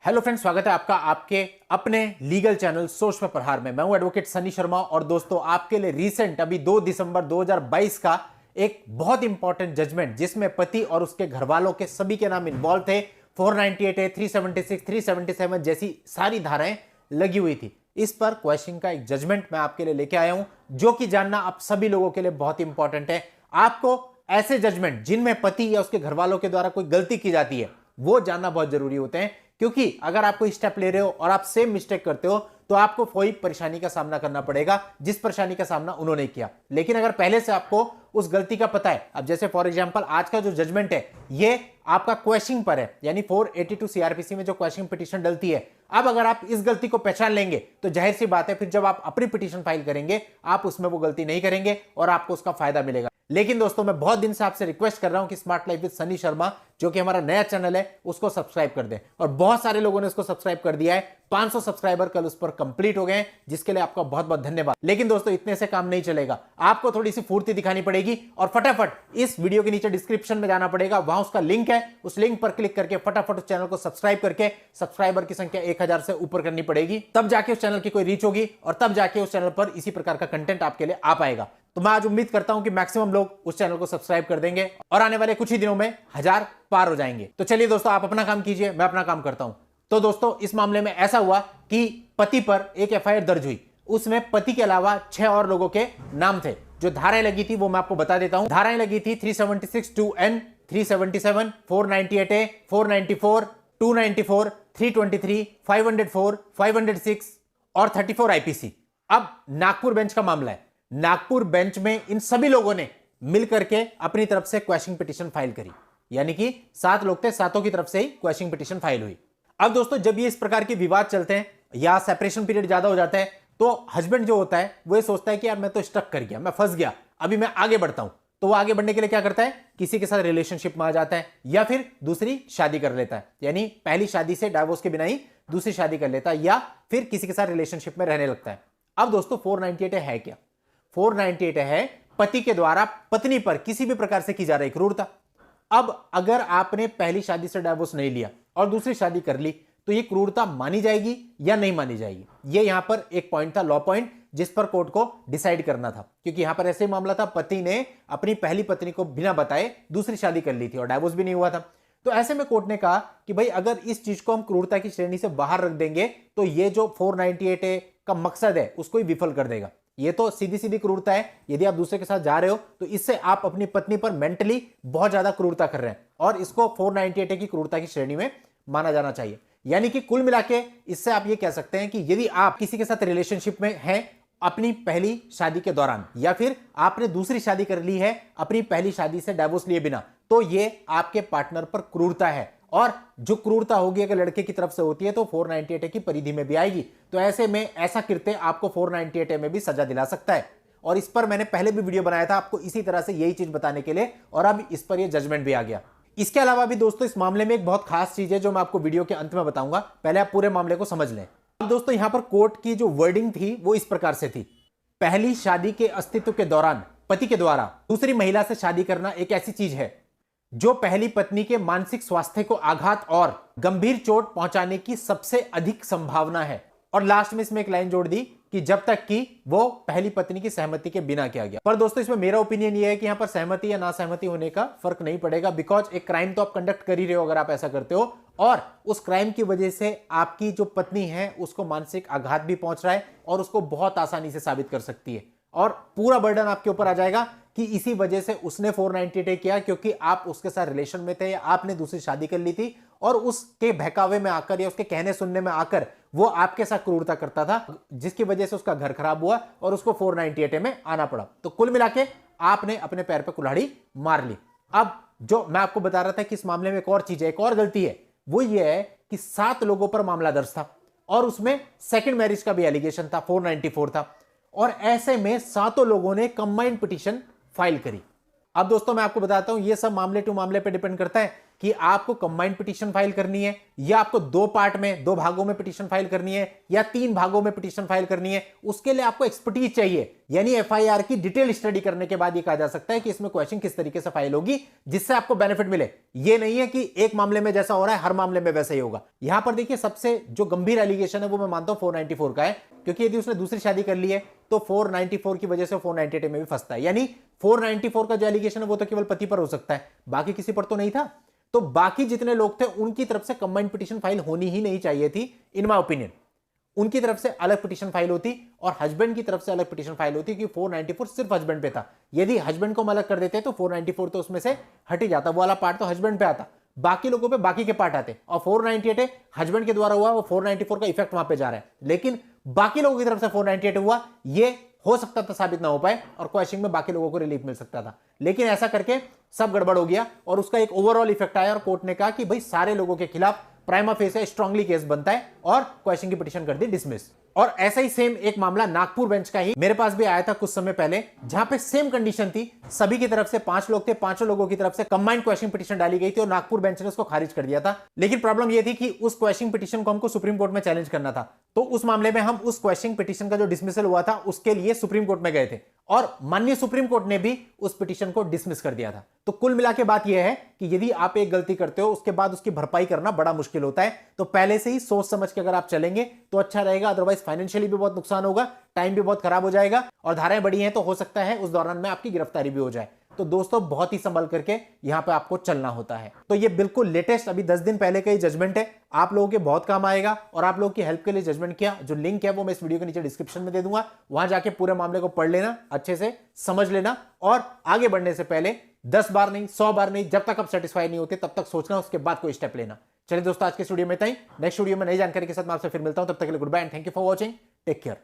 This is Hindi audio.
हेलो फ्रेंड्स, स्वागत है आपका आपके अपने लीगल चैनल सोच में प्रहार में। मैं हूं एडवोकेट सनी शर्मा और दोस्तों आपके लिए रीसेंट अभी 2 दिसंबर 2022 का एक बहुत इंपॉर्टेंट जजमेंट जिसमें पति और उसके घर वालों के सभी के नाम इन्वॉल्व थे। 498 ए, 376, 377 जैसी सारी धाराएं लगी हुई थी। इस पर क्वेश्चन का एक जजमेंट मैं आपके लिए लेके आया हूं जो कि जानना आप सभी लोगों के लिए बहुत इंपॉर्टेंट है। आपको ऐसे जजमेंट जिनमें पति या उसके घर वालों के द्वारा कोई गलती की जाती है वो जानना बहुत जरूरी होते हैं, क्योंकि अगर आप कोई स्टेप ले रहे हो और आप सेम मिस्टेक करते हो तो आपको कोई परेशानी का सामना करना पड़ेगा जिस परेशानी का सामना उन्होंने किया। लेकिन अगर पहले से आपको उस गलती का पता है, अब जैसे फॉर एग्जांपल आज का जो जजमेंट है ये आपका क्वेश्चन पर है, यानी 482 सीआरपीसी में जो क्वेश्चन पिटीशन डलती है। अब अगर आप इस गलती को पहचान लेंगे तो जाहिर सी बात है फिर जब आप अपनी पिटीशन फाइल करेंगे आप उसमें वो गलती नहीं करेंगे और आपको उसका फायदा मिलेगा। लेकिन दोस्तों मैं बहुत दिन से आपसे रिक्वेस्ट कर रहा हूं कि smart life with Sunny Sharma जो कि हमारा नया चैनल है उसको सब्सक्राइब कर दें, और बहुत सारे लोगों ने उसको सब्सक्राइब कर दिया है। 500 सब्सक्राइबर कल उस पर कंप्लीट हो गए, जिसके लिए आपका बहुत बहुत धन्यवाद। लेकिन दोस्तों इतने से काम नहीं चलेगा, आपको थोड़ी सी फुर्ती दिखानी पड़ेगी और फटाफट इस वीडियो के नीचे डिस्क्रिप्शन में जाना पड़ेगा, वहां उसका लिंक है, उस लिंक पर क्लिक करके फटाफट उस चैनल को सब्सक्राइब करके सब्सक्राइबर की संख्या 1000 से ऊपर करनी पड़ेगी, तब जाके उस चैनल की कोई रीच होगी और तब जाके उस चैनल पर इसी प्रकार का कंटेंट आपके लिए आ पाएगा। तो मैं आज उम्मीद करता हूं कि मैक्सिमम लोग उस चैनल को सब्सक्राइब कर देंगे और आने वाले कुछ ही दिनों में 1000 पार हो जाएंगे। तो चलिए दोस्तों आप अपना काम कीजिए, मैं अपना काम करता हूं। तो दोस्तों इस मामले में ऐसा हुआ कि पति पर एक एफआईआर दर्ज हुई, उसमें पति के अलावा 6 और लोगों के नाम थे। जो धाराएं लगी थी वो मैं आपको बता देता हूं। धाराएं लगी थी 376 2N, 377, 498 ए, 494, 294, 323, 504, 506 और 34 आईपीसी। अब नागपुर बेंच का मामला है। नागपुर बेंच में इन सभी लोगों ने मिलकर के अपनी तरफ से क्वेश्चन पिटीशन फाइल करी, यानी कि 7 लोग थे, 7 की तरफ से ही क्वेश्चन पिटीशन फाइल हुई। अब दोस्तों जब ये इस प्रकार के विवाद चलते हैं या सेपरेशन पीरियड ज्यादा हो जाता है तो हस्बैंड जो होता है वो ये सोचता है कि यार मैं तो स्टक कर गया, मैं फंस गया, अभी मैं आगे बढ़ता हूं। तो वो आगे बढ़ने के लिए क्या करता है, किसी के साथ रिलेशनशिप में आ जाता है या फिर दूसरी शादी कर लेता है, यानी पहली शादी से डाइवोर्स के बिना ही दूसरी शादी कर लेता है या फिर किसी के साथ रिलेशनशिप में रहने लगता है। अब दोस्तों 498 है क्या? 498 है पति के द्वारा पत्नी पर किसी भी प्रकार से की जा रही क्रूरता। अब अगर आपने पहली शादी से डाइवोर्स नहीं लिया और दूसरी शादी कर ली तो ये क्रूरता मानी जाएगी या नहीं मानी जाएगी, ये यहां पर एक पॉइंट था, लॉ पॉइंट, जिस पर कोर्ट को डिसाइड करना था। क्योंकि यहां पर ऐसे मामला था, पति ने अपनी पहली पत्नी को बिना बताए दूसरी शादी कर ली थी और डाइवोर्स भी नहीं हुआ था। तो ऐसे में कोर्ट ने कहा कि भाई अगर इस चीज को हम क्रूरता की श्रेणी से बाहर रख देंगे तो ये जो 498 ए का मकसद है उसको ही विफल कर देगा। ये तो सीधी सीधी क्रूरता है, यदि आप दूसरे के साथ जा रहे हो तो इससे आप अपनी पत्नी पर मेंटली बहुत ज्यादा क्रूरता कर रहे हैं और इसको 498 की क्रूरता की श्रेणी में माना जाना चाहिए। यानी कि कुल मिला के इससे आप ये कह सकते हैं कि यदि आप किसी के साथ रिलेशनशिप में हैं अपनी पहली शादी के दौरान या फिर आपने दूसरी शादी कर ली है अपनी पहली शादी से डाइवोर्स लिए बिना, तो ये आपके पार्टनर पर क्रूरता है, और जो क्रूरता होगी अगर लड़के की तरफ से होती है तो 498 की परिधि में भी आएगी। तो ऐसे में ऐसा कृत्य आपको 498 में भी सजा दिला सकता है, और इस पर मैंने पहले भी वीडियो बनाया था आपको इसी तरह से यही चीज बताने के लिए, और अब इस पर यह जजमेंट भी आ गया। इसके अलावा भी दोस्तों इस मामले में एक बहुत खास चीज है जो मैं आपको वीडियो के अंत में बताऊंगा, पहले आप पूरे मामले को समझ लें। अब दोस्तों यहां पर कोर्ट की जो वर्डिंग थी वो इस प्रकार से थी, पहली शादी के अस्तित्व के दौरान पति के द्वारा दूसरी महिला से शादी करना एक ऐसी चीज है जो पहली पत्नी के मानसिक स्वास्थ्य को आघात और गंभीर चोट पहुंचाने की सबसे अधिक संभावना है। और लास्ट में इसमें एक लाइन जोड़ दी कि जब तक कि वो पहली पत्नी की सहमति के बिना किया गया। पर दोस्तों इसमें मेरा ओपिनियन ये है कि यहां पर सहमति या ना सहमति होने का फर्क नहीं पड़ेगा, बिकॉज एक क्राइम तो आप कंडक्ट कर ही रहे हो अगर आप ऐसा करते हो, और उस क्राइम की वजह से आपकी जो पत्नी है उसको मानसिक आघात भी पहुंच रहा है और उसको बहुत आसानी से साबित कर सकती है, और पूरा बर्डन आपके ऊपर आ जाएगा कि इसी वजह से उसने 498 किया क्योंकि आप उसके साथ रिलेशन में थे या आपने दूसरी शादी कर ली थी, और उसके बहकावे में आकर या उसके कहने सुनने में आकर वो आपके साथ क्रूरता करता था, जिसकी वजह से उसका घर खराब हुआ और उसको 498 में आना पड़ा। तो कुल मिला के आपने अपने पैर पर कुल्हाड़ी मार ली। अब जो मैं आपको बता रहा था कि इस मामले में एक और चीज है, एक और गलती है, वो ये है कि 7 लोगों पर मामला दर्ज था और उसमें सेकेंड मैरिज का भी एलिगेशन था, 494 था, और ऐसे में 7 लोगों ने कंबाइंड पिटीशन फाइल करी। अब दोस्तों मैं आपको बताता हूं ये सब मामले टू मामले पे डिपेंड करता है कि आपको कंबाइंड पिटीशन फाइल करनी है, या आपको दो पार्ट में, दो भागों में पिटीशन फाइल करनी है, या तीन भागों में पिटीशन फाइल करनी है, उसके लिए आपको एक्सपर्टीज चाहिए। यानी एफआईआर की डिटेल स्टडी करने के बाद ये कहा जा सकता है कि इसमें क्वेश्चन किस तरीके से फाइल होगी जिससे आपको बेनिफिट मिले। ये नहीं है कि एक मामले में जैसा हो रहा है हर मामले में वैसा ही होगा। यहां पर देखिए सबसे जो गंभीर एलिगेशन है वो मैं मानता हूं 494 का है, क्योंकि यदि उसने दूसरी शादी कर ली है तो 494 की वजह से 498 में भी फंसता है। यानी 494 का जो एलिगेशन है वो तो केवल पति पर हो सकता है, बाकी किसी पर तो नहीं था। तो बाकी जितने लोग थे उनकी तरफ से कंबाइंड पिटीशन फाइल होनी ही नहीं चाहिए थी इन माय ओपिनियन। उनकी तरफ से अलग पिटीशन फाइल होती और हस्बैंड की तरफ से अलग पिटीशन फाइल होती, कि 494 सिर्फ हस्बैंड पे था। यदि हस्बैंड को हम अलग कर देते तो 494 तो उसमें से हट ही जाता, वो वाला पार्ट तो हस्बैंड पे आता, बाकी लोगों पे बाकी के पार्ट आते। और 498 है हस्बैंड के द्वारा हुआ, वो 494 का इफेक्ट वहां पे जा रहा है, लेकिन बाकी लोगों की तरफ से 498 हुआ, ये हो सकता था साबित ना हो पाए और क्वेश्चन में बाकी लोगों को रिलीफ मिल सकता था। लेकिन ऐसा करके सब गड़बड़ हो गया और उसका एक ओवरऑल इफेक्ट आया और कोर्ट ने कहा कि भाई सारे लोगों के खिलाफ प्राइमा फेस स्ट्रांगली केस बनता है और क्वेश्चन की पिटीशन कर दी डिसमिस। और ऐसा ही सेम एक मामला नागपुर बेंच का ही मेरे पास भी आया था कुछ समय पहले, जहां पे सेम कंडीशन थी, सभी की तरफ से 5 लोग थे, पांचों लोगों की तरफ से कंबाइंड क्वेश्चन पिटीशन डाली गई थी और नागपुर बेंच ने उसको खारिज कर दिया था। लेकिन प्रॉब्लम यह थी कि उस क्वेश्चन पिटीशन को हमको सुप्रीम कोर्ट में चैलेंज करना था, तो उस मामले में हम उस क्वेश्चन पिटीशन का जो डिसमिसल हुआ था उसके लिए सुप्रीम कोर्ट में गए थे और माननीय सुप्रीम कोर्ट ने भी उस पिटीशन को डिसमिस कर दिया था। तो कुल मिला के बात यह है कि यदि आप एक गलती करते हो उसके बाद उसकी भरपाई करना बड़ा मुश्किल होता है, तो पहले से ही सोच समझ के अगर आप चलेंगे तो अच्छा रहेगा। अदरवाइज फाइनेंशियली भी बहुत नुकसान होगा, टाइम भी बहुत खराब हो जाएगा और धाराएं बड़ी हैं तो हो सकता है उस दौरान में आपकी गिरफ्तारी भी हो जाए। तो दोस्तों बहुत ही संभल करके यहां पे आपको चलना होता है। तो ये बिल्कुल लेटेस्ट अभी 10 दिन पहले का ही जजमेंट है, आप लोगों के बहुत काम आएगा और आप लोगों की हेल्प के लिए जजमेंट किया जो लिंक है वो मैं इस वीडियो के नीचे डिस्क्रिप्शन में दे दूंगा, वहां जाके पूरे मामले को पढ़ लेना, अच्छे से समझ लेना और आगे बढ़ने से पहले 10 बार नहीं 100 बार नहीं, जब तक आप सेटिस्फाई नहीं होते तब तक सोचना, उसके बाद कोई स्टेप लेना। चलिए दोस्तों आज के वीडियो में इतना ही, नेक्स्ट वीडियो में नई जानकारी के साथ मैं आपसे फिर मिलता हूं, तब तक के लिए good bye and thank you for watching, take care.